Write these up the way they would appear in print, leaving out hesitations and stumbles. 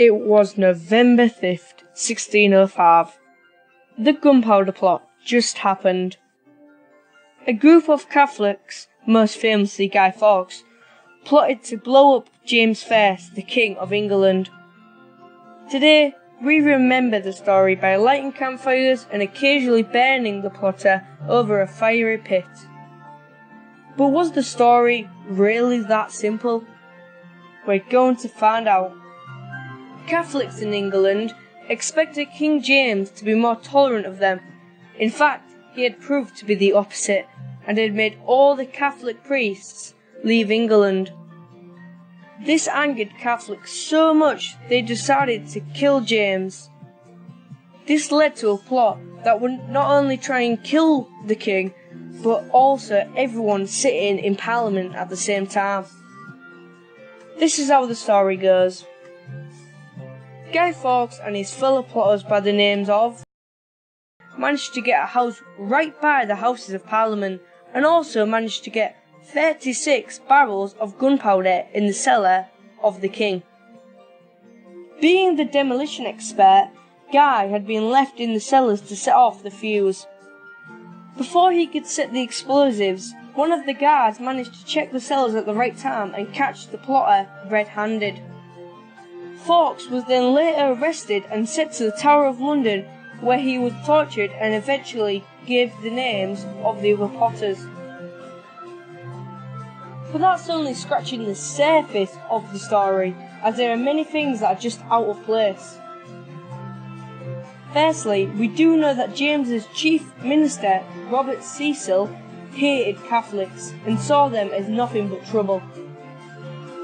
It was November 5th, 1605. The Gunpowder Plot just happened. A group of Catholics, most famously Guy Fawkes, plotted to blow up James I, the King of England. Today, we remember the story by lighting campfires and occasionally burning the plotter over a fiery pit. But was the story really that simple? We're going to find out. Catholics in England expected King James to be more tolerant of them. In fact, he had proved to be the opposite and had made all the Catholic priests leave England. This angered Catholics so much they decided to kill James. This led to a plot that would not only try and kill the king, but also everyone sitting in Parliament at the same time. This is how the story goes. Guy Fawkes and his fellow plotters by the names of managed to get a house right by the Houses of Parliament and also managed to get 36 barrels of gunpowder in the cellar of the king. Being the demolition expert, Guy had been left in the cellars to set off the fuse. Before he could set the explosives, one of the guards managed to check the cellars at the right time and catch the plotter red-handed. Fawkes was then later arrested and sent to the Tower of London, where he was tortured and eventually gave the names of the other plotters. But that's only scratching the surface of the story, as there are many things that are just out of place. Firstly, we do know that James's chief minister, Robert Cecil, hated Catholics and saw them as nothing but trouble.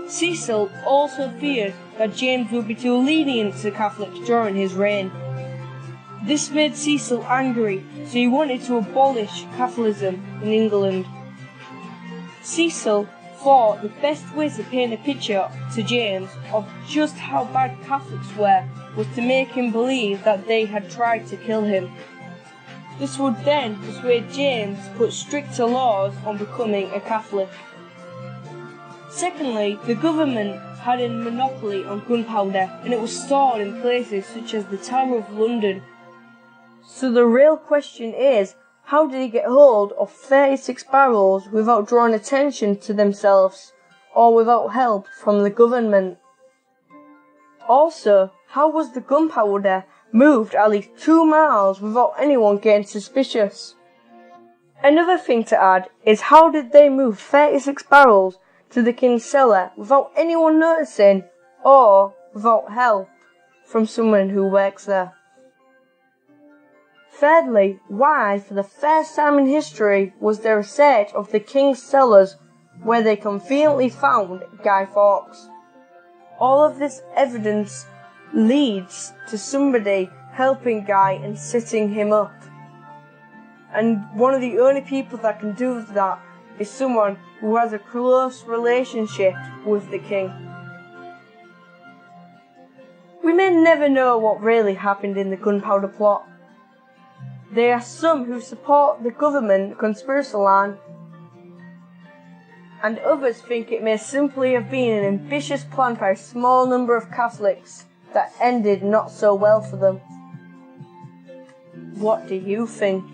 Cecil also feared that James would be too lenient to Catholics during his reign. This made Cecil angry, so he wanted to abolish Catholicism in England. Cecil thought the best way to paint a picture to James of just how bad Catholics were was to make him believe that they had tried to kill him. This would then persuade James to put stricter laws on becoming a Catholic. Secondly, the government had a monopoly on gunpowder and it was stored in places such as the Tower of London. So the real question is, how did he get hold of 36 barrels without drawing attention to themselves or without help from the government? Also, how was the gunpowder moved at least 2 miles without anyone getting suspicious? Another thing to add is, how did they move 36 barrels to the king's cellar without anyone noticing or without help from someone who works there? Thirdly, why, for the first time in history, was there a search of the king's cellars where they conveniently found Guy Fawkes? All of this evidence leads to somebody helping Guy and setting him up. And one of the only people that can do that is someone who has a close relationship with the king. We may never know what really happened in the Gunpowder Plot. There are some who support the government conspiracy line, and others think it may simply have been an ambitious plan by a small number of Catholics that ended not so well for them. What do you think?